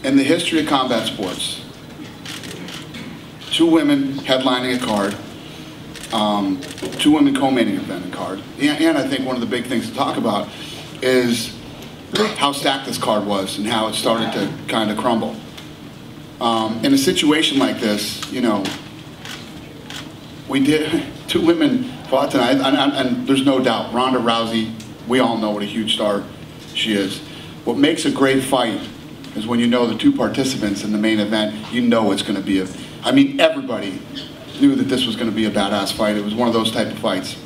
in the history of combat sports, 2 women headlining a card, 2 women co-main eventing a card, and I think one of the big things to talk about is how stacked this card was and how it started to kind of crumble. In a situation like this, you know, we did, 2 women fought tonight, and there's no doubt, Ronda Rousey, we all know what a huge star she is. What makes a great fight is when you know the 2 participants in the main event, you know it's going to be I mean, everybody knew that this was going to be a badass fight. It was one of those type of fights.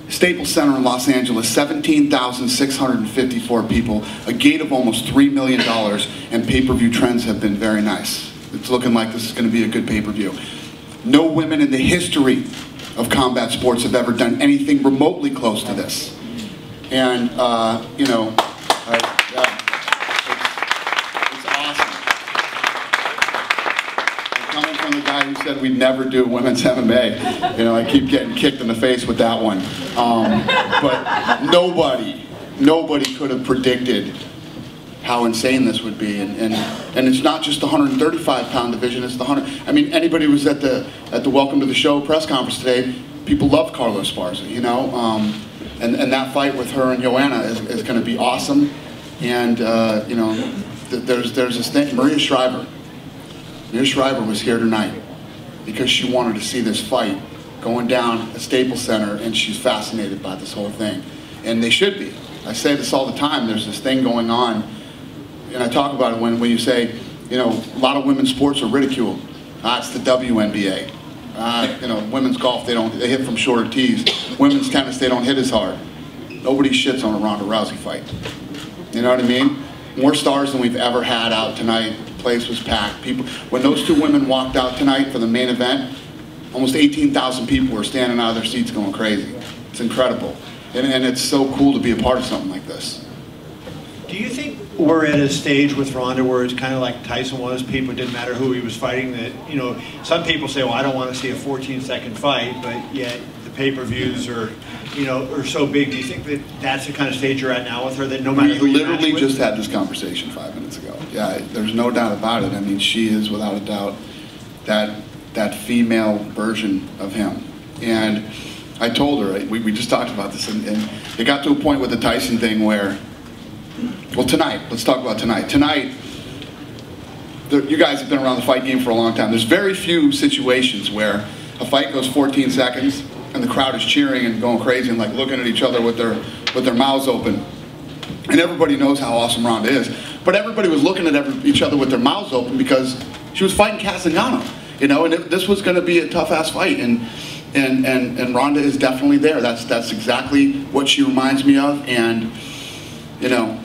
Staples Center in Los Angeles, 17,654 people, a gate of almost $3 million, and pay-per-view trends have been very nice. It's looking like this is going to be a good pay-per-view. No women in the history of combat sports have ever done anything remotely close to this. And, you know, it's awesome. Coming from the guy who said we'd never do women's MMA, you know, I keep getting kicked in the face with that one. But nobody could have predicted how insane this would be, and it's not just the 135-pound division; it's the 100. I mean, anybody who was at the Welcome to the Show press conference today, people love Carlos Esparza, you know, and that fight with her and Joanna is going to be awesome, and you know, there's this thing. Maria Shriver was here tonight because she wanted to see this fight going down at Staples Center, and she's fascinated by this whole thing, and they should be. I say this all the time. There's this thing going on. And I talk about it when you say, you know, a lot of women's sports are ridiculed. It's the WNBA. You know, women's golf, they hit from shorter tees. Women's tennis, they don't hit as hard. Nobody shits on a Ronda Rousey fight. You know what I mean? More stars than we've ever had out tonight. The place was packed. People, when those 2 women walked out tonight for the main event, almost 18,000 people were standing out of their seats going crazy. It's incredible. And it's so cool to be a part of something like this. Do you think we're at a stage with Ronda where it's kind of like Tyson was, people, it didn't matter who he was fighting, that, you know, some people say, well, I don't want to see a 14-second fight, but yet the pay-per-views are, you know, are so big. Do you think that that's the kind of stage you're at now with her, that no matter who you match with? We literally just had this conversation 5 minutes ago. Yeah, there's no doubt about it. I mean, she is without a doubt that female version of him. And I told her, we just talked about this, and it got to a point with the Tyson thing where, well, tonight, let's talk about tonight. Tonight, you guys have been around the fight game for a long time. There's very few situations where a fight goes 14 seconds and the crowd is cheering and going crazy and like looking at each other with their mouths open. And everybody knows how awesome Ronda is. But everybody was looking at each other with their mouths open because she was fighting Castellano, you know, and this was going to be a tough-ass fight. And Ronda is definitely there. That's exactly what she reminds me of. And, you know,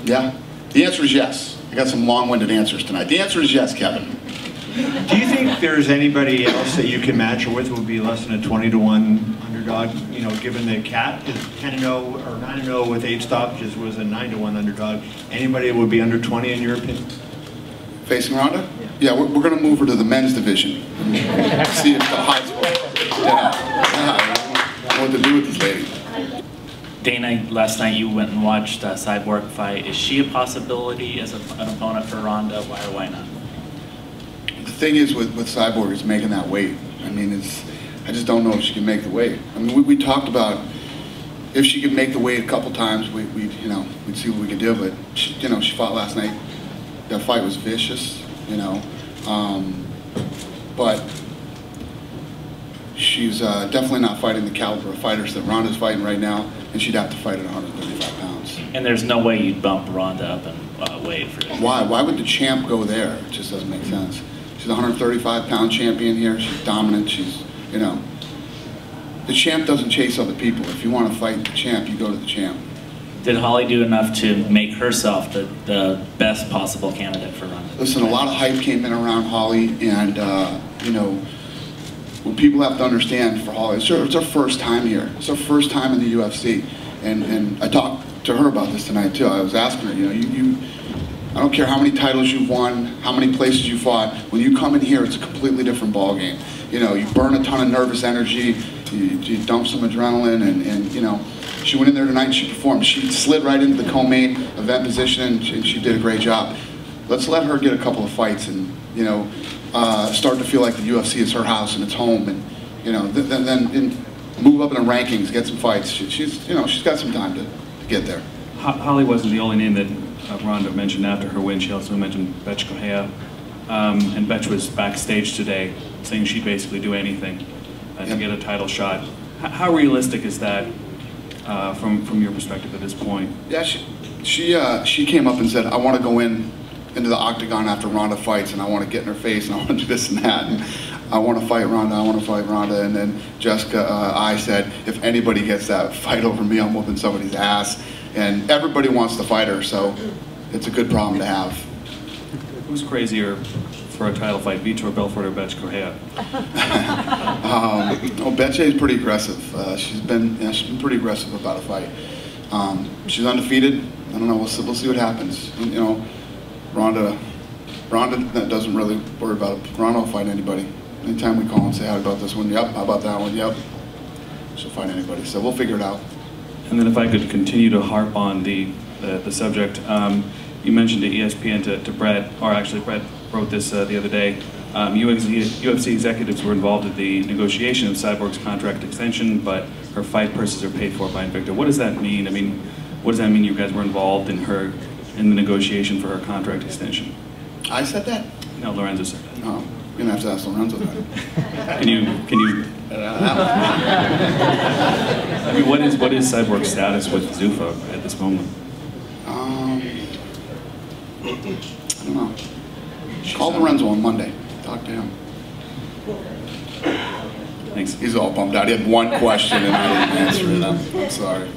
yeah, the answer is yes. I got some long-winded answers tonight. The answer is yes, Kevin. Do you think there's anybody else that you can match her with who would be less than a 20-to-1 underdog? You know, given that Cat is 10-0 or 9-0 with 8 stoppages, was a 9-to-1 underdog. Anybody that would be under 20 in your opinion? Facing Ronda? Yeah, we're going to move her to the men's division. See if the high score. Yeah. I don't know what to do with this lady. Dana, last night you went and watched Cyborg fight. Is she a possibility as an opponent for Ronda? Why or why not? The thing is with Cyborg is making that weight. I mean, I just don't know if she can make the weight. I mean, we talked about if she could make the weight a couple times, we'd see what we could do. But she, you know, she fought last night. That fight was vicious, you know. But she's definitely not fighting the caliber of fighters that Ronda's fighting right now, and she'd have to fight at 135 pounds. And there's no way you'd bump Ronda up in weight for this. Why? Why would the champ go there? It just doesn't make sense. She's a 135-pound champion here. She's dominant. She's, you know, the champ doesn't chase other people. If you want to fight the champ, you go to the champ. Did Holly do enough to make herself the best possible candidate for Ronda? Listen, a lot of hype came in around Holly, and you know, what people have to understand for Holly, it's her first time here. It's her first time in the UFC, and I talked to her about this tonight too. I was asking her, you know, I don't care how many titles you've won, how many places you fought. When you come in here, it's a completely different ball game. You know, you burn a ton of nervous energy, you dump some adrenaline, and you know, she went in there tonight and she performed. She slid right into the co-main event position, and she did a great job. let's let her get a couple of fights and, you know, start to feel like the UFC is her house and it's home, and, you know, then move up in the rankings, get some fights. She's, you know, she's got some time to get there. Holly wasn't the only name that Ronda mentioned after her win. She also mentioned Betch Correia, and Betch was backstage today saying she'd basically do anything to get a title shot. How realistic is that from your perspective at this point? Yeah, she came up and said, I want to go into the octagon after Ronda fights, and I want to get in her face, and I want to do this and that, and I want to fight Ronda, I want to fight Ronda. And then Jessica, I said, if anybody gets that fight over me, I'm whooping somebody's ass. And everybody wants to fight her, so it's a good problem to have. Who's crazier for a title fight, Vitor Belfort or Betch Correia? Betch is pretty aggressive. She's been pretty aggressive about a fight. She's undefeated. I don't know. We'll see what happens. And, you know, Ronda doesn't really worry about it. Ronda will fight anybody. Anytime we call and say, how about this one? Yep. How about that one? Yep. She'll fight anybody. So we'll figure it out. And then if I could continue to harp on the subject, you mentioned to ESPN to Brett, or actually Brett wrote this the other day. UFC executives were involved in the negotiation of Cyborg's contract extension, but her fight purses are paid for by Invicta. What does that mean? I mean, what does that mean? You guys were involved in the negotiation for her contract extension? I said that? No, Lorenzo said that. Oh, you're gonna have to ask Lorenzo that. Can you? I mean, what is Cyborg's status with Zuffa at this moment? I don't know. Call Lorenzo on Monday. Talk to him. Thanks. He's all bummed out. He had one question and I didn't answer it. I'm sorry.